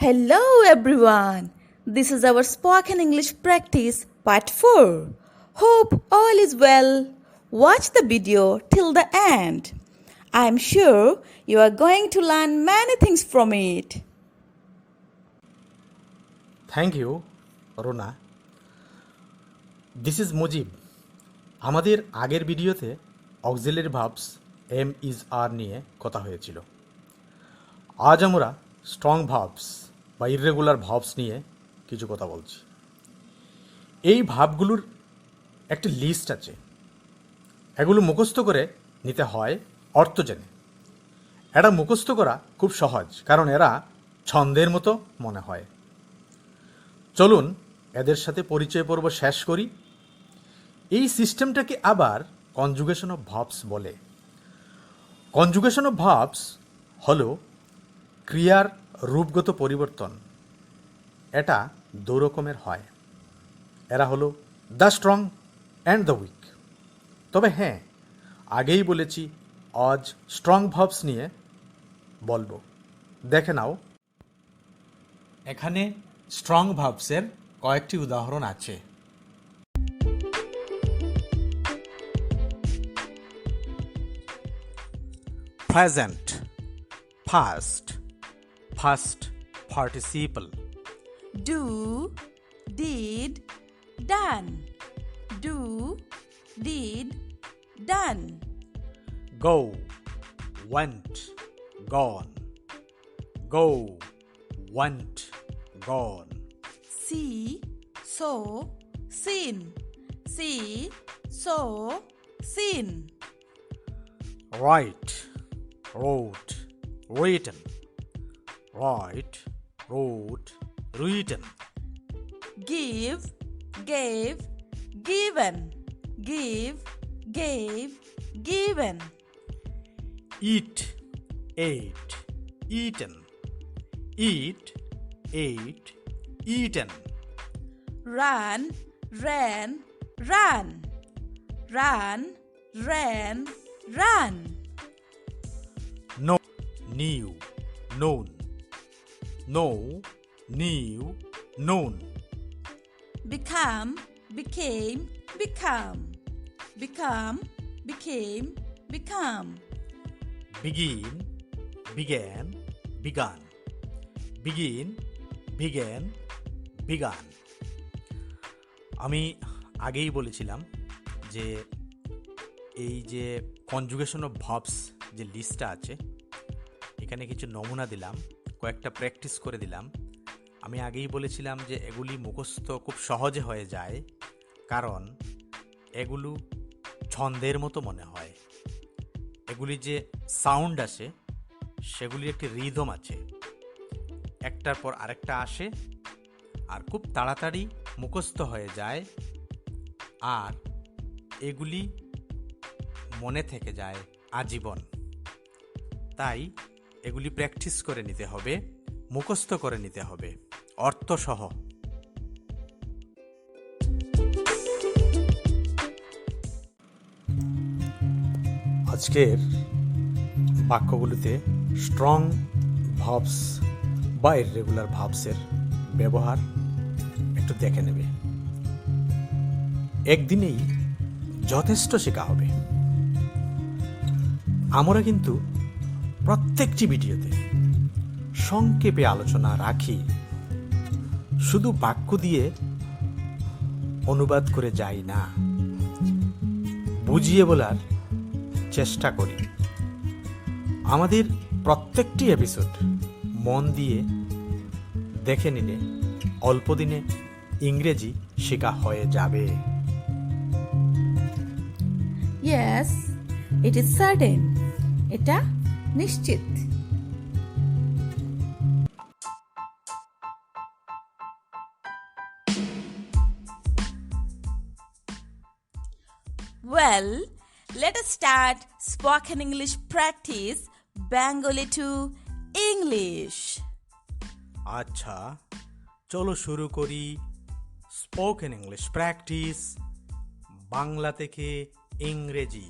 Hello everyone. This is our spoken English practice part 4. Hope all is well. Watch the video till the end. I am sure you are going to learn many things from it. Thank you Rona. This is Mujib. আমাদের আগের ভিডিওতে auxiliary verbs am is are নিয়ে কথা হয়েছিল। আজ আমরা strong verbs বা irregular verbs নিয়ে কিছু কথা বলছি। এই ভার্বগুলোর একটি লিস্ট আছে, এগুলো মুখস্থ করে নিতে হয় অর্থ জেনে। এটা মুখস্থ করা খুব সহজ, কারণ এরা ছন্দের মতো মনে হয়। চলুন এদের সাথে পরিচয় পর্ব শেষ করি। এই সিস্টেমটাকে আবার কনজুগেশন অফ ভার্বস বলে। কনজুগেশন অফ ভার্বস হলো ক্রিয়ার রূপগত পরিবর্তন। এটা দু রকমের হয়। এরা হলো the strong and the weak. তবে হ্যাঁ, আগেই বলেছি আজ স্ট্রং ভার্বস নিয়ে বলবো। দেখে নাও, এখানে স্ট্রং ভার্বসের কয়েকটি উদাহরণ আছে। Present, first, first participle. Do, did, done. Do, did, done. Go, went, gone. Go, went, gone. See, saw, seen. See, saw, seen. Write, wrote, written. Write, wrote, written. Give, gave, given. Give, gave, given. Eat, ate, eaten. Eat, ate, eaten. Run, ran, run. Run, ran, run. Know, knew, known. Know, knew, known. Become, became, become. Become, became, become. Begin, began, begun. Begin, began, begun. আমি আগেই বলেছিলাম যে এই যে conjugation of verbs যে লিস্টটা আছে, এখানে কিছু নমুনা দিলাম, কয়েকটা প্র্যাকটিস করে দিলাম। আমি আগেই বলেছিলাম যে এগুলি মুখস্থ খুব সহজে হয়ে যায়, কারণ এগুলো ছন্দের মতো মনে হয়। এগুলি যে সাউন্ড আসে সেগুলির একটি রিদম আছে, একটার পর আরেকটা আসে আর খুব তাড়াতাড়ি মুখস্থ হয়ে যায়, আর এগুলি মনে থেকে যায় আজীবন। তাই এগুলি প্র্যাকটিস করে নিতে হবে, মুখস্থ করে নিতে হবে অর্থসহ। আজকের বাক্যগুলিতে স্ট্রং ভার্বস বা ইররেগুলার ভার্বসের ব্যবহার একটু দেখে নেবে। একদিনেই যথেষ্ট শেখা হবে। আমরা কিন্তু প্রত্যেকটি ভিডিওতে সংক্ষেপে আলোচনা রাখি, শুধু বাক্য দিয়ে অনুবাদ করে যাই না, বুঝিয়ে বলার চেষ্টা করি। আমাদের প্রত্যেকটি এপিসোড মন দিয়ে দেখে নিলে অল্প দিনে ইংরেজি শেখা হয়ে যাবে। Yes, it is certain. এটা নিশ্চিত। Well, let us start spoken English practice Bengali to English. আচ্ছা, চলো শুরু করি স্পোকেন ইংলিশ প্র্যাকটিস বাংলা থেকে ইংরেজি।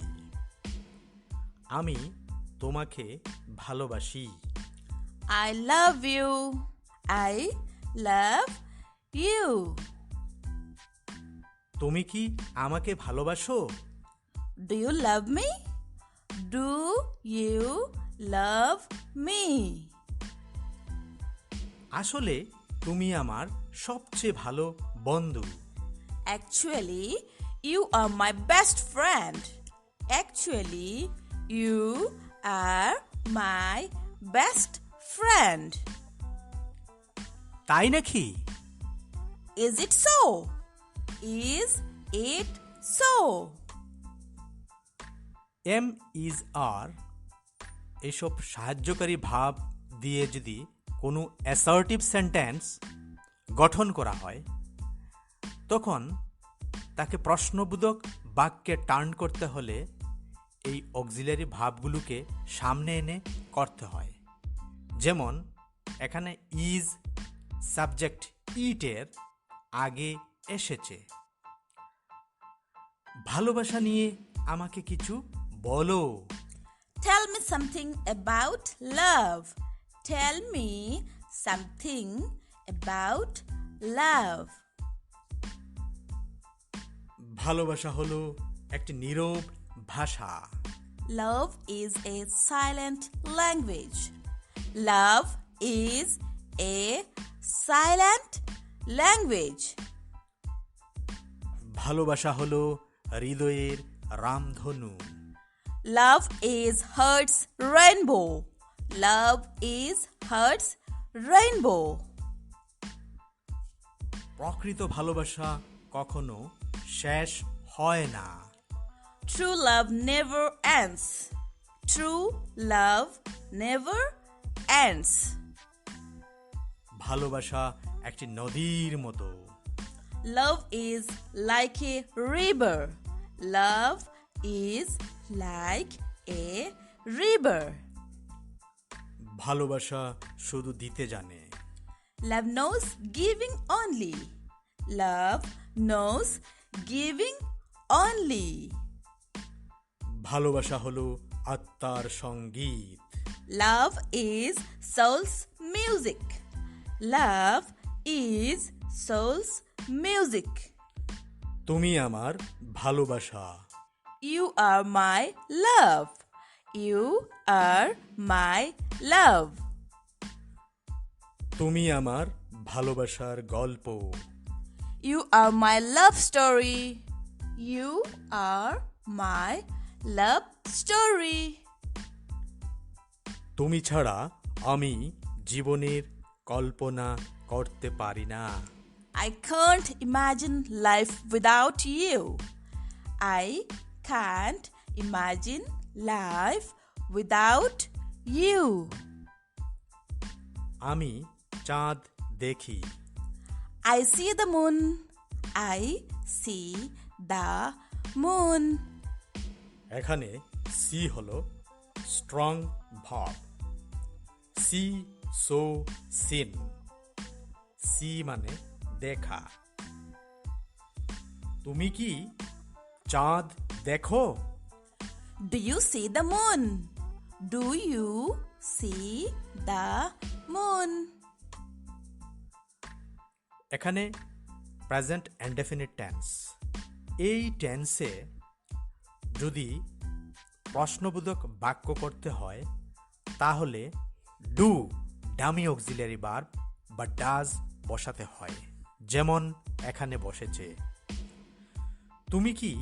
আমি তোমাকে ভালোবাসি। I love you. I love you. তুমি কি আমাকে ভালোবাসো? Do you love me? Do you love me? আসলে তুমি আমার সবচেয়ে ভালো বন্ধু। Actually, you are my best friend. Actually, you are my best friend. তাই নাকি? Is it so? Is it so? Am is are এসব সাহায্যকারী ভাব দিয়ে যদি কোনো অ্যাসার্টিভ সেন্টেন্স গঠন করা হয় তখন তাকে প্রশ্নবোধক বাক্যে টার্ন করতে হলে এই অক্সিলারি ভাবগুলোকে সামনে এনে করতে হয়। যেমন এখানে ইজ সাবজেক্ট ইটের আগে এসেছে। ভালোবাসা নিয়ে আমাকে কিছু বলো। Tell me something about love. Tell me something about love. ভালোবাসা হলো একটি নীরব ভাষা। Love is a silent language. Love is a silent language. ভালোবাসা হলো হৃদয়ের রামধনু। Love is heart's rainbow. Love is heart's rainbow. প্রকৃত ভালোবাসা কখনো শেষ হয় না। True love never ends. True love never ends. ভালোবাসা একটি নদীর মতো। Love is like a river. Love is like a river. ভালোবাসা শুধু দিতে জানে। Love knows giving only. Love knows giving only. ভালোবাসা হলো আত্মার সঙ্গীত। Love is soul's music. Love is soul's music. তুমি আমার ভালোবাসা। You are my love. You are my love. তুমি আমার ভালোবাসার গল্প। You are my love story. You are my love story. তুমি ছাড়া আমি জীবনের কল্পনা করতে পারি না। I can't imagine life without you. I can't imagine life without you. আমি চাঁদ দেখি। I see the moon. I see the moon. এখানে সি হলো strong verb. See saw seen. See মানে দেখা। তুমি কি চাঁদ দেখো? Do you see the moon? Do you see the moon? এখানে প্রেজেন্ট ইনডেফিনিট টেন্স। এই টেন্সে যদি প্রশ্নবোধক বাক্য করতে হয় তাহলে ডু ডামি অক্সিলারি ভার্ব বা ডাজ বসাতে হয়। যেমন এখানে বসেছে। তুমি কি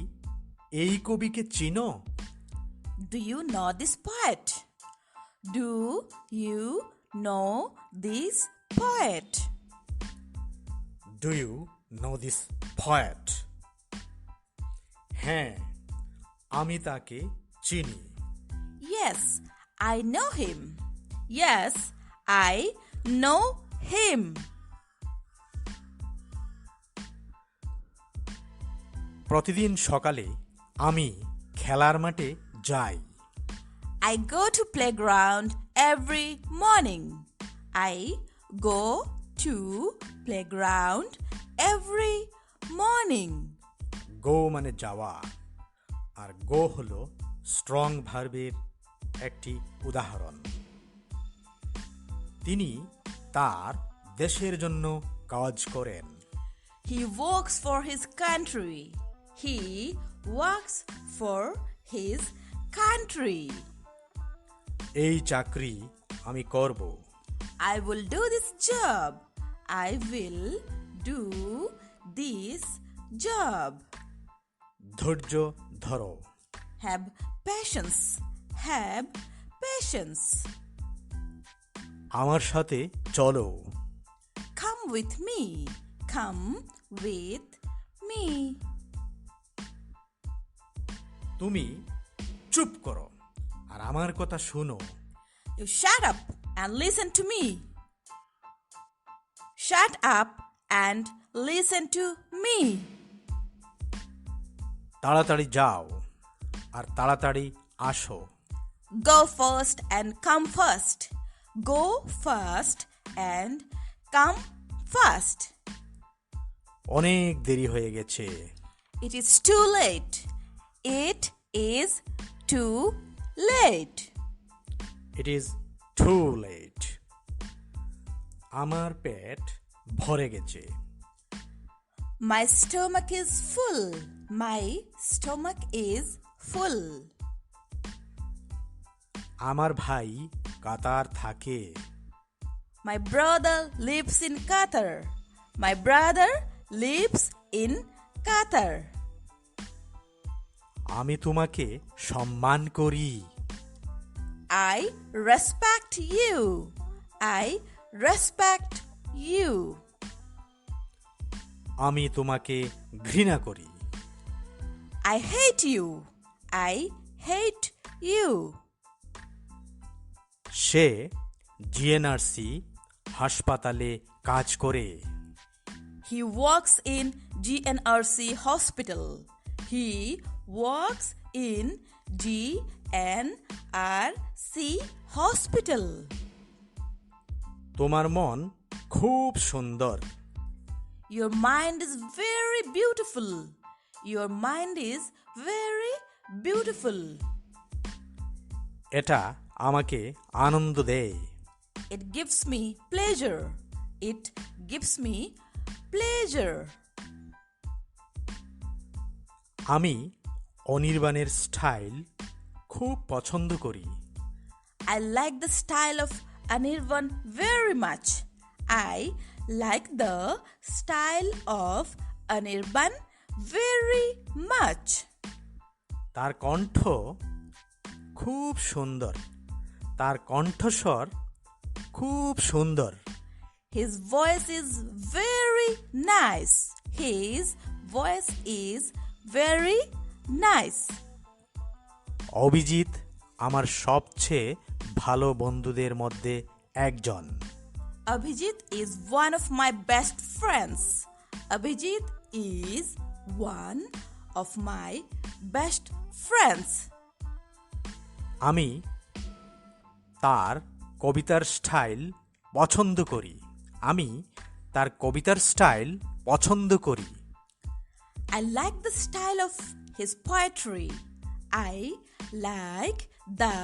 এই কবিকে চিনো? Do you know this poet? Do you know this poet? Do you know this poet? হ্যাঁ, আমি তাকে চিনি। Yes, I know him. Yes, I know him. প্রতিদিন সকালে আমি খেলার মাঠে যাই। I go to playground every morning. I go to playground every morning. গো মানে যাওয়া, আর গো হলো স্ট্রং ভার্বের একটি উদাহরণ। তিনি তার দেশের জন্য কাজ করেন। He works for his country. He works for his country. এই চাকরি আমি করব। I will do this job. I will do this job. ধৈর্য ধরো। Have patience. Have patience. আমার সাথে চলো। Come with me. Come with me. তুমি চুপ করো আর আমার কথা শোনো। You shut up and listen to me. Shut up and listen to me. তাড়াতাড়ি যাও আর তাড়াতাড়ি আসো। Go first and come first. Go first and come first. অনেক দেরি হয়ে গেছে। It is too late. It is too late. It is too late. আমার পেট ভরে গেছে। My stomach is full. My stomach is full. আমার ভাই কাতার থাকে। My brother lives in Qatar. My brother lives in Qatar. আমি তোমাকে সম্মান করি। I respect you. I respect you. আমি তোমাকে ঘৃণা করি। I hate you. I hate you. সে জিএনআরসি হাসপাতালে কাজ করে। He works in GNRC hospital. He works in GNRC hospital. তোমার মন খুব সুন্দর। Your mind is very beautiful. Your mind is very beautiful. এটা আমাকে আনন্দ দেয়। It gives me pleasure. It gives me pleasure. আমি অনির্বাণের স্টাইল খুব পছন্দ করি। I like the style of Anirban very much. I like the style of Anirban very much. তার কণ্ঠ খুব সুন্দর। তার কণ্ঠস্বর খুব সুন্দর। His voice is very nice. His voice is very nice. Abhijit আমার সবচেয়ে ভালো বন্ধুদের মধ্যে একজন। Abhijit is one of my best friends. Abhijit is one of my best friends. আমি তার কবিতার স্টাইল পছন্দ করি। আমি তার কবিতার স্টাইল পছন্দ করি। I like the style of his poetry. I like the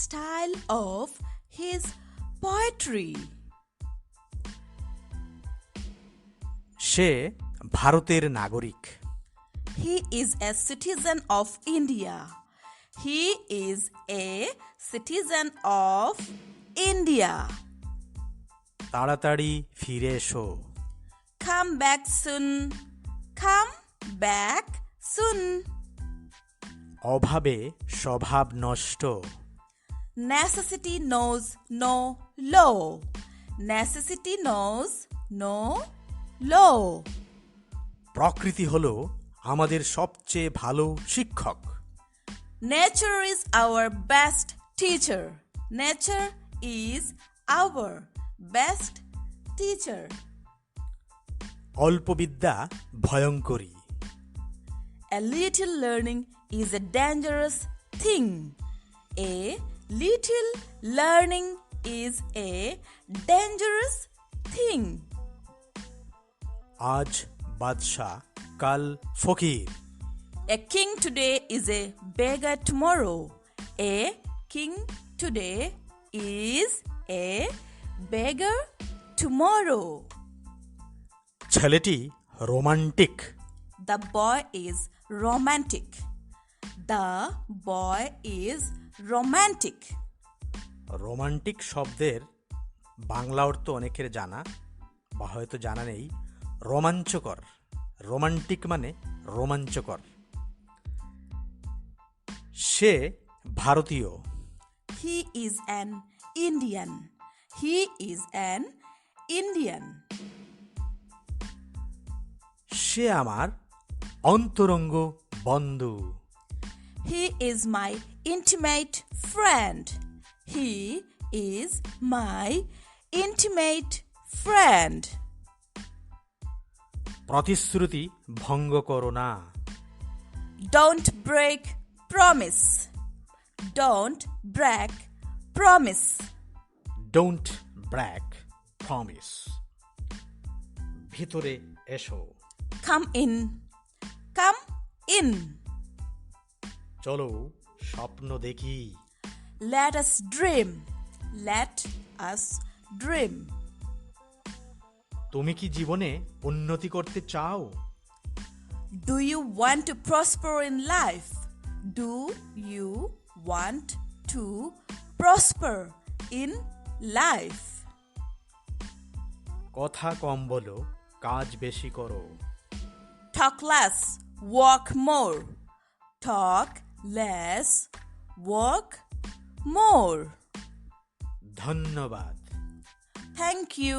style of his poetry. সে ভারতের নাগরিক। He is a citizen of India. He is a citizen of India. তাড়াতাড়ি ফিরে এসো। Come back soon. Come back soon. অভাবে স্বভাব নষ্ট। Necessity knows no law. Necessity knows no law. প্রকৃতি হলো আমাদের সবচেয়ে ভালো শিক্ষক। Nature is our best teacher. Nature is our best teacher. অল্প বিদ্যা ভয়ঙ্করী। A little learning is a dangerous thing. A little learning is a dangerous thing. আজ বাদশা কাল ফকির। A king today is a beggar tomorrow. A king today is a beggar tomorrow. ছেলেটি romantic. The boy is romantic. The boy is romantic. Romantic শব্দের বাংলা অর্থ অনেকের জানা বা হয়তো জানা নেই, রোমাঞ্চকর। রোমান্টিক মানে রোমাঞ্চকর। সে ভারতীয়। He is an Indian. He is an Indian. সে আমার অন্তরঙ্গ বন্ধু। He is my intimate friend. He is my intimate friend. প্রতিশ্রুতি ভঙ্গ করো না। Don't break promise. Don't break promise. Don't break promise. ভিতরে এসো। Come in. Come in. চলো স্বপ্ন দেখি। Let us dream. Let us dream. তুমি কি জীবনে উন্নতি করতে চাও? Do you want to prosper in life? Do you want to prosper in life? কথা কম বলো, কাজ বেশি করো। Talk less, work more. Talk less, work more. ধন্যবাদ। Thank you.